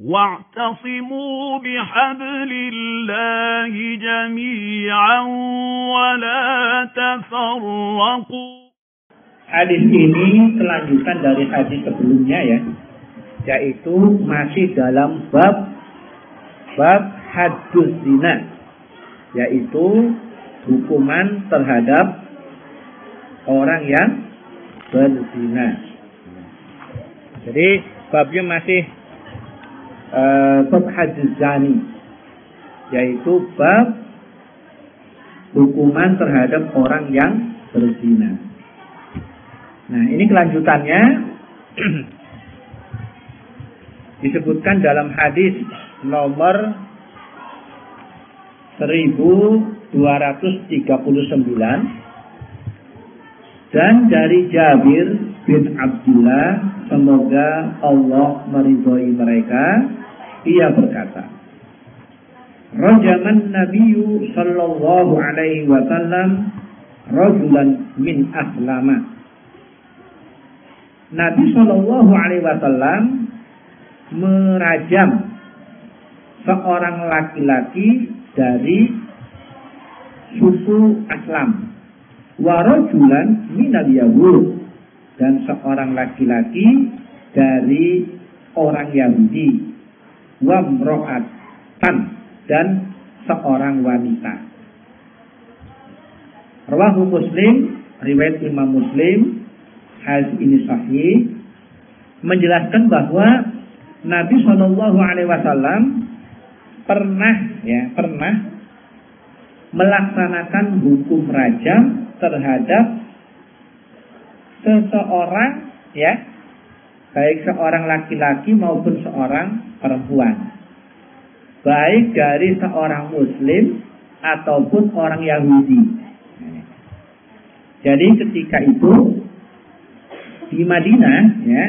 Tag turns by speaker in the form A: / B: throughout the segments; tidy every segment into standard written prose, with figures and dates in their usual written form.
A: واعتصموا بحبل الله جميعا ولا تفرقوا.
B: Hadis ini kelanjutan dari hadis sebelumnya ya, yaitu masih dalam bab hadduz zina, yaitu hukuman terhadap orang yang berzina. Jadi babnya masih bab hadduz zani, yaitu bab hukuman terhadap orang yang berzina. Nah, ini kelanjutannya disebutkan dalam hadis nomor 1239 dan dari Jabir bin Abdullah, semoga Allah meridhoi mereka, ia berkata, rajaman Nabiyyu sallallahu alaihi wasallam rajulan min aslama. Nabi sallallahu alaihi wasallam merajam seorang laki-laki dari suku Aslam, wa rajulan minal Yahud, dan seorang laki-laki dari orang Yahudi, wa mro'atan, dan seorang wanita. Rawahu Muslim, riwayat Imam Muslim. Hadis ini sahih, menjelaskan bahwa Nabi Shallallahu Alaihi Wasallam pernah melaksanakan hukum rajam terhadap seseorang, ya, baik seorang laki-laki maupun seorang perempuan, baik dari seorang Muslim ataupun orang Yahudi. Jadi ketika itu di Madinah, ya,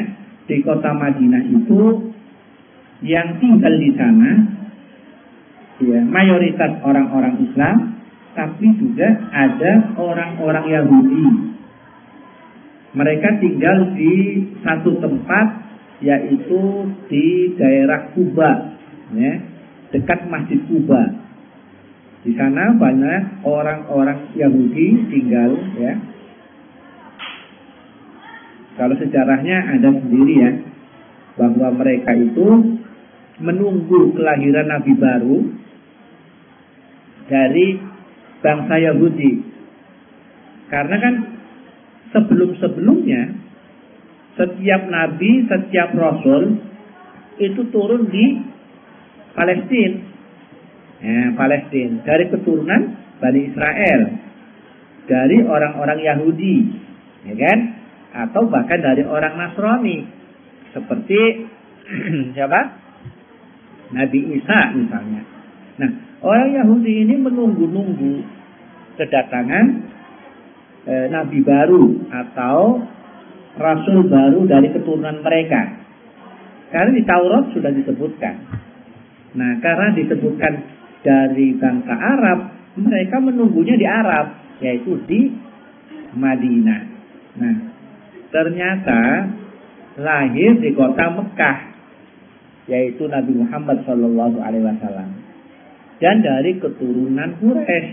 B: di kota Madinah itu yang tinggal di sana, ya, mayoritas orang-orang Islam, tapi juga ada orang-orang Yahudi. Mereka tinggal di satu tempat, yaitu di daerah Kuba, ya, dekat Masjid Kuba. Di sana banyak orang-orang Yahudi tinggal, ya. Kalau sejarahnya ada sendiri ya, bahwa mereka itu menunggu kelahiran Nabi baru dari bangsa Yahudi. Karena kan sebelum-sebelumnya setiap nabi, setiap rasul itu turun di Palestina. Ya, Palestina dari keturunan Bani Israel, dari orang-orang Yahudi, ya kan? Atau bahkan dari orang Nasrani, seperti siapa? Nabi Isa misalnya. Nah, orang Yahudi ini menunggu-nunggu kedatangan Nabi baru atau Rasul baru dari keturunan mereka. Karena di Taurat sudah disebutkan. Nah, karena disebutkan dari bangsa Arab, mereka menunggunya di Arab, yaitu di Madinah. Nah, ternyata lahir di kota Mekah, yaitu Nabi Muhammad Shallallahu Alaihi Wasallam, dan dari keturunan Quraisy,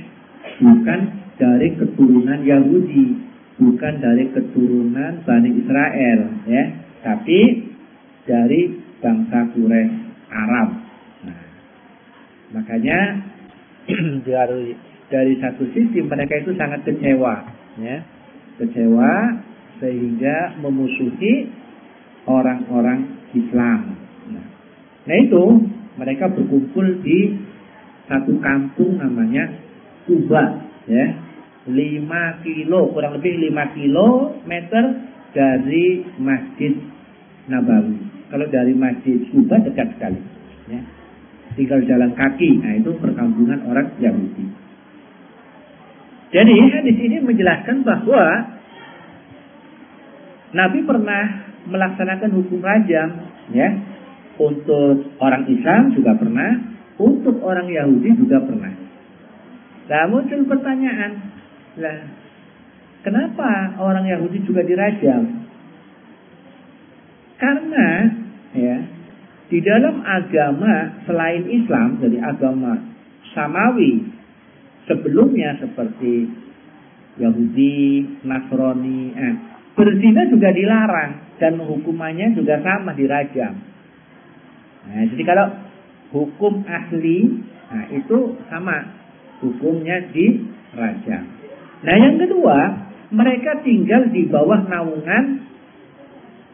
B: bukan dari keturunan Yahudi, bukan dari keturunan Bani Israel, ya, tapi dari bangsa Quraisy Arab. Nah, makanya dari satu sisi mereka itu sangat kecewa, ya, kecewa sehingga memusuhi orang-orang Islam. Nah itu mereka berkumpul di satu kampung namanya Kuba, ya, 5 kilo, kurang lebih 5 kilometer dari Masjid Nabawi. Kalau dari Masjid Kuba dekat sekali, ya, tinggal jalan kaki. Nah itu perkampungan orang Yahudi. Jadi hadis ini menjelaskan bahwa Nabi pernah melaksanakan hukum rajam, ya, untuk orang Islam juga pernah, untuk orang Yahudi juga pernah. Nah, muncul pertanyaan, lah, kenapa orang Yahudi juga dirajam? Karena, ya, di dalam agama selain Islam, dari agama Samawi sebelumnya seperti Yahudi, Nasrani, berzina juga dilarang dan hukumannya juga sama, dirajam. Nah, jadi kalau hukum asli, nah itu sama, hukumnya dirajam. Nah, yang kedua, mereka tinggal di bawah naungan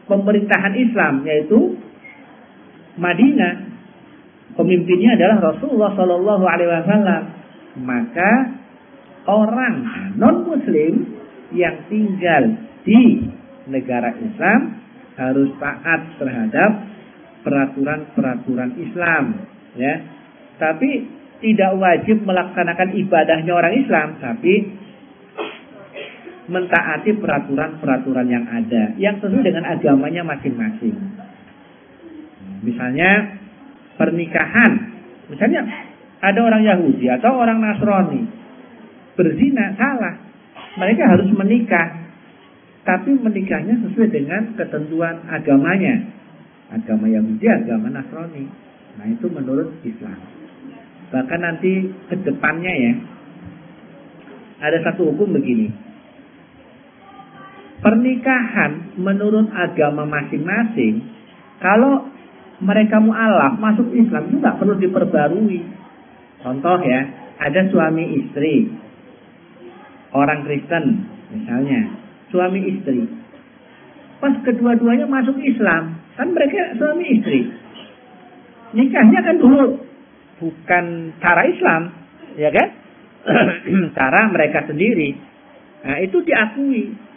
B: pemerintahan Islam, yaitu Madinah. Pemimpinnya adalah Rasulullah Shallallahu Alaihi Wasallam. Maka orang non-Muslim yang tinggal di negara Islam harus taat terhadap peraturan-peraturan Islam, ya. Tapi tidak wajib melaksanakan ibadahnya orang Islam, tapi mentaati peraturan-peraturan yang ada yang sesuai dengan agamanya masing-masing. Misalnya pernikahan, misalnya ada orang Yahudi atau orang Nasrani berzina, salah. Mereka harus menikah, tapi menikahnya sesuai dengan ketentuan agamanya, agama Yahudi, agama Nasrani. Nah, itu menurut Islam. Bahkan nanti ke depannya ya, ada satu hukum begini. Pernikahan menurut agama masing-masing, kalau mereka mu'alaf masuk Islam itu tidak perlu diperbarui. Contoh ya, ada suami istri, orang Kristen misalnya, suami istri. Pas kedua-duanya masuk Islam, kan mereka suami istri. Nikahnya kan dulu bukan cara Islam, ya kan? Cara mereka sendiri. Nah, itu diakui.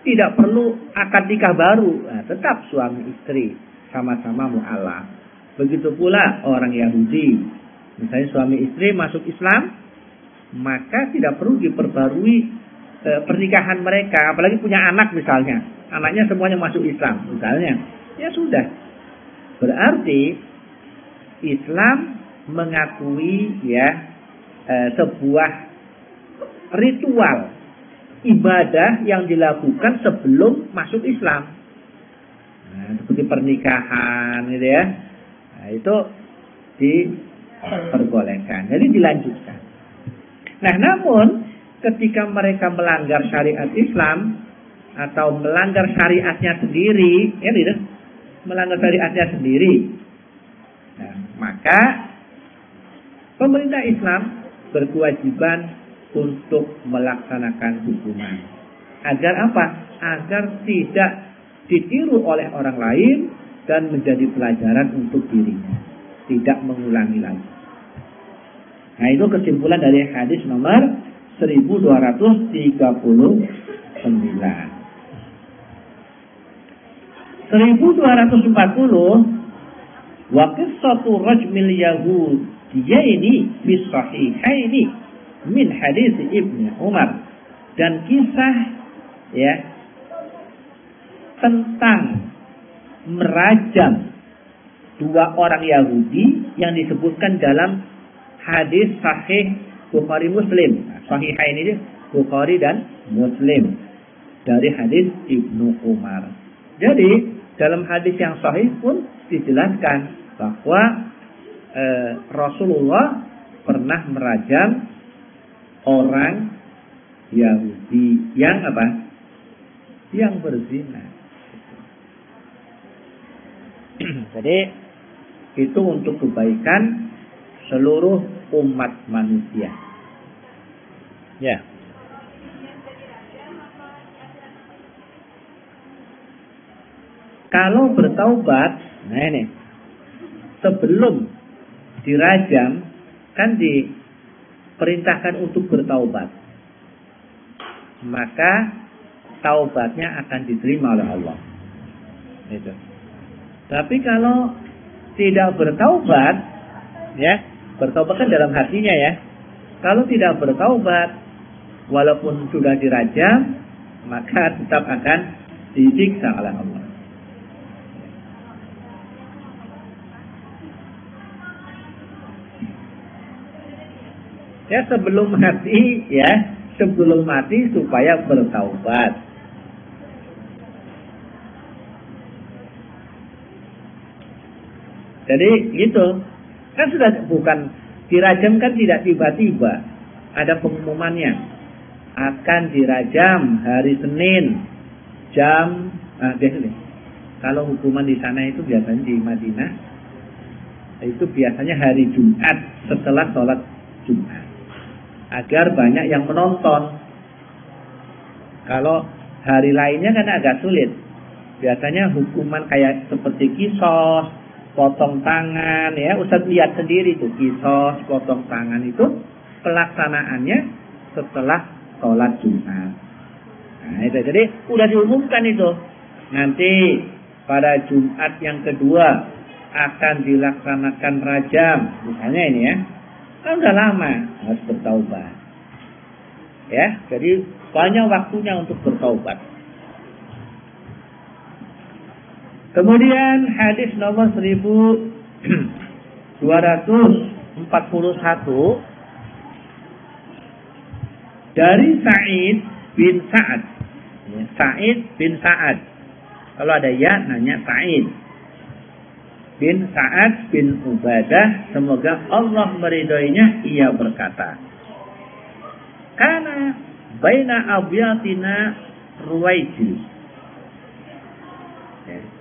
B: Tidak perlu akad nikah baru. Nah, tetap suami istri, sama-sama mu'alaf. Begitu pula orang Yahudi. Misalnya suami istri masuk Islam, maka tidak perlu diperbarui pernikahan mereka. Apalagi punya anak misalnya. Anaknya semuanya masuk Islam misalnya. Ya sudah. Berarti Islam mengakui ya sebuah ritual ibadah yang dilakukan sebelum masuk Islam. Nah, seperti pernikahan gitu ya. Nah, itu diperbolehkan. Jadi dilanjutkan. Nah, namun ketika mereka melanggar syariat Islam atau melanggar syariatnya sendiri, ya gitu, melanggar syariatnya sendiri, nah, maka pemerintah Islam berkewajiban untuk melaksanakan hukuman. Agar apa? Agar tidak ditiru oleh orang lain dan menjadi pelajaran untuk dirinya. Tidak mengulangi lagi. Nah, itu kesimpulan dari hadis nomor 1239. 1240, wa qissatu rajmil yahudiyaini bis sahihaini min hadis Ibnu Umar, dan kisah ya tentang merajam dua orang Yahudi yang disebutkan dalam hadis sahih Bukhari Muslim. Sahihain ini Bukhari dan Muslim dari hadis Ibnu Umar. Jadi dalam hadis yang sahih pun dijelaskan bahwa Rasulullah pernah merajam orang Yahudi yang apa? Yang berzina. Jadi itu untuk kebaikan seluruh umat manusia. Ya. Kalau bertaubat, nah ini sebelum dirajam kan diperintahkan untuk bertaubat, maka taubatnya akan diterima oleh Allah. Itu. Tapi kalau tidak bertaubat, ya, bertaubat kan dalam hatinya ya. Kalau tidak bertaubat, walaupun sudah dirajam, maka tetap akan disiksa oleh Allah. Ya, sebelum mati, ya, sebelum mati supaya bertaubat. Jadi gitu. Kan sudah bukan dirajam, kan tidak tiba-tiba ada pengumumannya. Akan dirajam hari Senin jam biasanya. Kalau hukuman di sana itu biasanya di Madinah itu biasanya hari Jumat setelah sholat Jumat, agar banyak yang menonton. Kalau hari lainnya kan agak sulit. Biasanya hukuman kayak seperti kisos, potong tangan, ya Ustaz lihat sendiri tuh, kisos, potong tangan itu pelaksanaannya setelah sholat Jumat. Nah itu, jadi udah diumumkan itu. Nanti pada Jumat yang kedua akan dilaksanakan rajam, misalnya ini ya. Kan udah lama harus bertaubat. Ya, jadi banyak waktunya untuk bertaubat. Kemudian hadis nomor 1241 dari Sa'id bin Sa'ad. Sa'id bin Sa'ad. Kalau ada ya nanya Sa'id bin Sa'ad bin Ubadah, semoga Allah meridhoinya, ia berkata, karena baina abyatina ruwaijil, ya.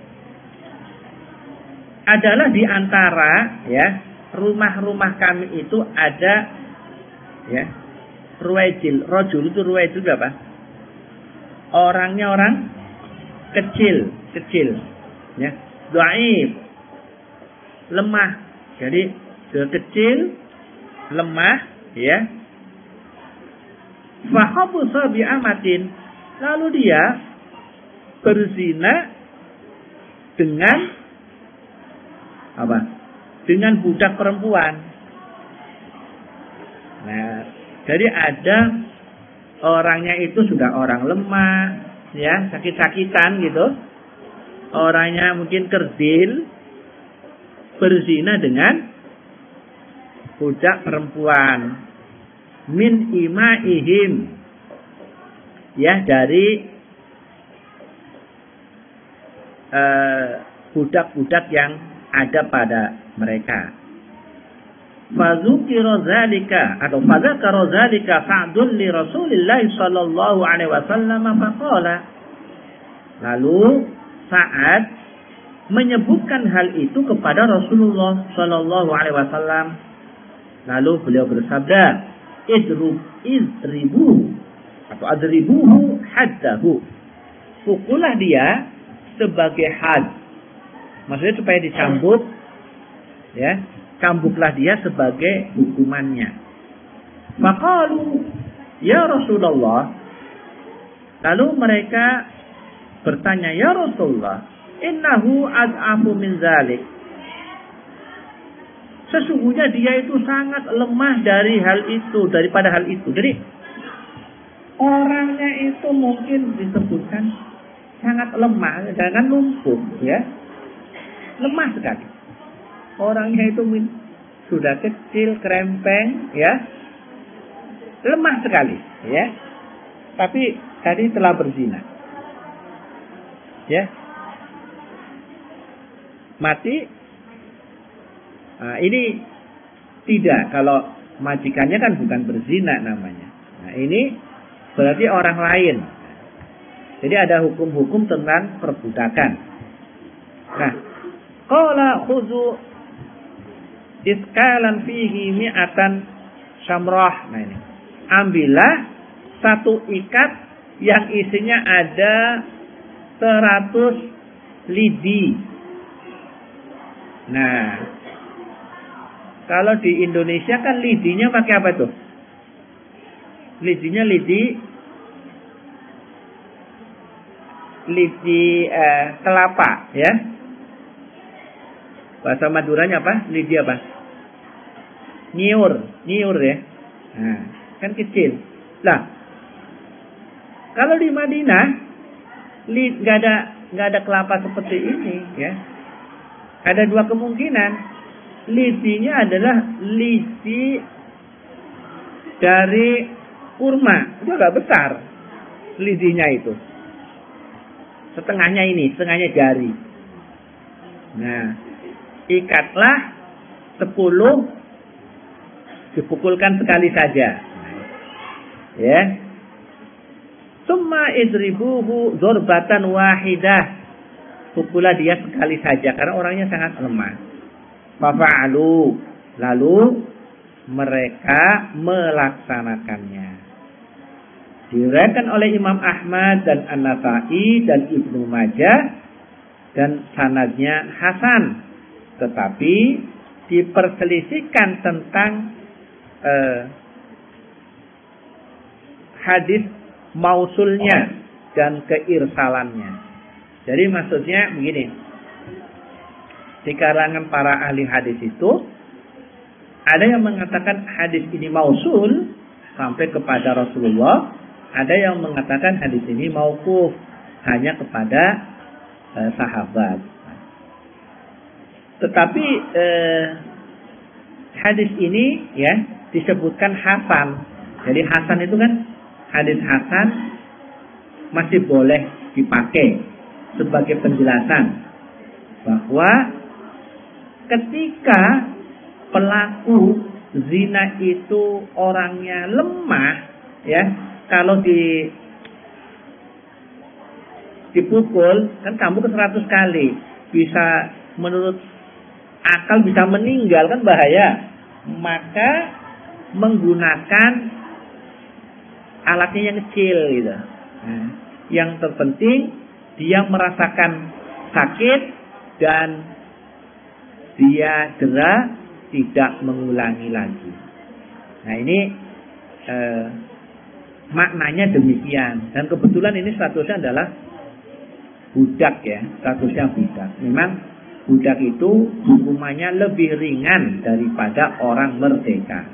B: Adalah di antara ya rumah-rumah kami itu ada ya ruwaijil. Rajul itu ruwaijil apa? Orangnya orang kecil ya, dhaif, lemah. Jadi kecil, lemah ya. Fahabusa bi'amatin, lalu dia berzina dengan apa? Dengan budak perempuan. Nah, jadi ada orangnya itu sudah orang lemah, ya, sakit-sakitan gitu. Orangnya mungkin kerdil, berzina dengan budak perempuan. Min imaihim, ya, dari budak-budak yang ada pada mereka. Fadzukira dzalika atau fadzakara dzalika Sa'dun li Rasulillah sallallahu alaihi wasallam faqala. Lalu Sa'ad menyebutkan hal itu kepada Rasulullah sallallahu alaihi wasallam. Lalu beliau bersabda, idribuhu atau adribuhu haddahu. Pukullah dia sebagai had. Maksudnya supaya dicambuk, ya, cambuklah dia sebagai hukumannya. Maqalu ya Rasulullah. Lalu mereka bertanya, ya Rasulullah, innahu ad'afu min zalik. Sesungguhnya dia itu sangat lemah dari hal itu, daripada hal itu. Jadi orangnya itu mungkin disebutkan sangat lemah, jangan lumpuh, ya, lemah sekali. Orangnya itu sudah kecil, krempeng, ya, lemah sekali, ya. Tapi tadi telah berzina, ya, mati. Nah, ini tidak, kalau majikannya kan bukan berzina namanya. Nah, ini berarti orang lain. Jadi ada hukum-hukum tentang perbudakan. Nah, qala khuzu iskalan fihi mi'atan syamrah. Nah ini, ambillah satu ikat yang isinya ada 100 lidi. Nah, kalau di Indonesia kan lidinya pakai apa tuh? Lidinya lidi kelapa, ya. Bahasa Maduranya apa? Lidi apa? Nyiur ya. Nah, kan kecil. Lah, kalau di Madinah nggak ada kelapa seperti ini, ya. Ada dua kemungkinan. Lidinya adalah lidi dari kurma, itu agak besar lidinya itu, setengahnya jari. Nah, ikatlah 10, dipukulkan sekali saja. Ya. Summa idribuhu dzarbatan wahidah. Pukullah dia sekali saja karena orangnya sangat lemah. Fafa'alu, lalu mereka melaksanakannya. Diriwayatkan oleh Imam Ahmad dan An-Nasa'i dan Ibnu Majah dan sanadnya hasan, tetapi diperselisihkan tentang hadis mausulnya dan keirsalannya. Jadi maksudnya begini, di kalangan para ahli hadis itu ada yang mengatakan hadis ini mausul sampai kepada Rasulullah, ada yang mengatakan hadis ini mauquf hanya kepada sahabat. Tetapi hadis ini ya disebutkan hasan. Jadi hasan itu kan, hadis hasan masih boleh dipakai sebagai penjelasan bahwa ketika pelaku zina itu orangnya lemah, ya, kalau dipukul kan kamu ke 100 kali, bisa menurut akal bisa meninggal, kan bahaya. Maka menggunakan alatnya yang kecil gitu. Nah, yang terpenting dia merasakan sakit dan dia jera, tidak mengulangi lagi. Nah ini maknanya demikian. Dan kebetulan ini statusnya adalah budak ya, statusnya budak. Memang budak itu hukumannya lebih ringan daripada orang merdeka.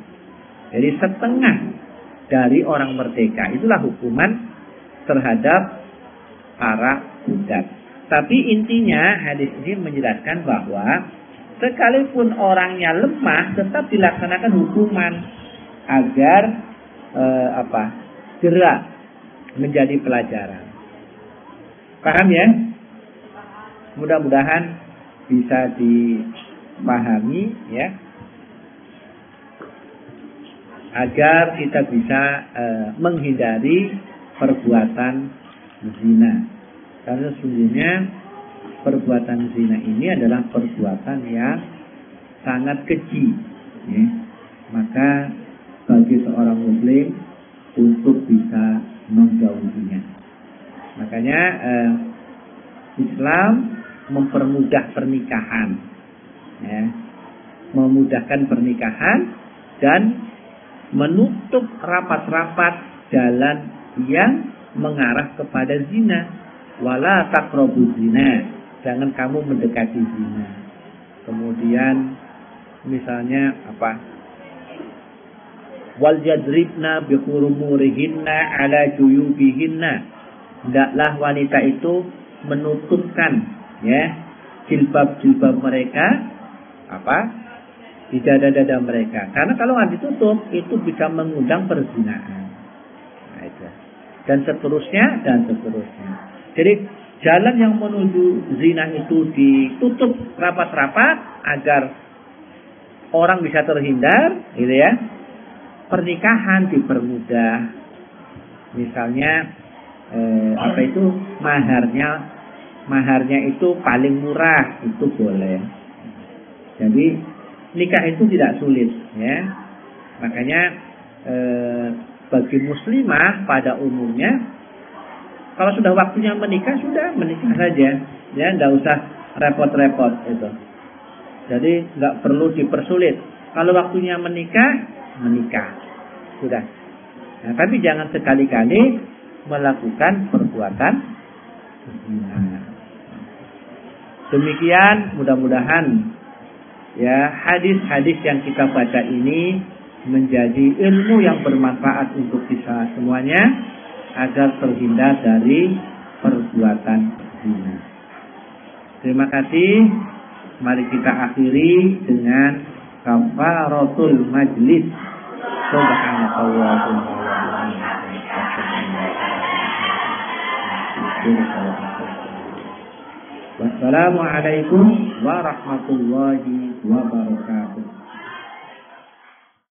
B: Jadi setengah dari orang merdeka itulah hukuman terhadap para budak. Tapi intinya hadis ini menjelaskan bahwa sekalipun orangnya lemah tetap dilaksanakan hukuman agar jera menjadi pelajaran. Paham ya? Mudah-mudahan bisa dipahami ya, agar kita bisa menghindari perbuatan zina. Karena sesungguhnya perbuatan zina ini adalah perbuatan yang sangat keji ya. Maka bagi seorang muslim untuk bisa menjauhinya. Makanya Islam mempermudah pernikahan ya. Memudahkan pernikahan dan menutup rapat-rapat jalan yang mengarah kepada zina. Wala taqrabuz zina, jangan kamu mendekati zina. Kemudian misalnya wal yadribna bi khurumurihinna ala juyubihinna, hendaklah wanita itu menutupkan ya jilbab-jilbab mereka di dada-dada mereka, karena kalau nggak ditutup itu bisa mengundang perzinahan. Nah, itu. Dan seterusnya. Jadi jalan yang menuju zina itu ditutup rapat-rapat agar orang bisa terhindar, gitu ya. Pernikahan dipermudah. Misalnya maharnya itu paling murah, itu boleh. Jadi nikah itu tidak sulit, ya. Makanya bagi muslimah pada umumnya, kalau sudah waktunya menikah, sudah menikah saja, ya, nggak usah repot-repot itu. Jadi nggak perlu dipersulit. Kalau waktunya menikah, sudah. Nah, tapi jangan sekali-kali melakukan perbuatan zina. Demikian, mudah-mudahan ya hadis-hadis yang kita baca ini menjadi ilmu yang bermanfaat untuk kita semuanya, agar terhindar dari perbuatan zina. Terima kasih. Mari kita akhiri dengan kafaratul majlis. Subhanallahumma wa bihamdihi. Wassalamualaikum warahmatullahi wabarakatuh.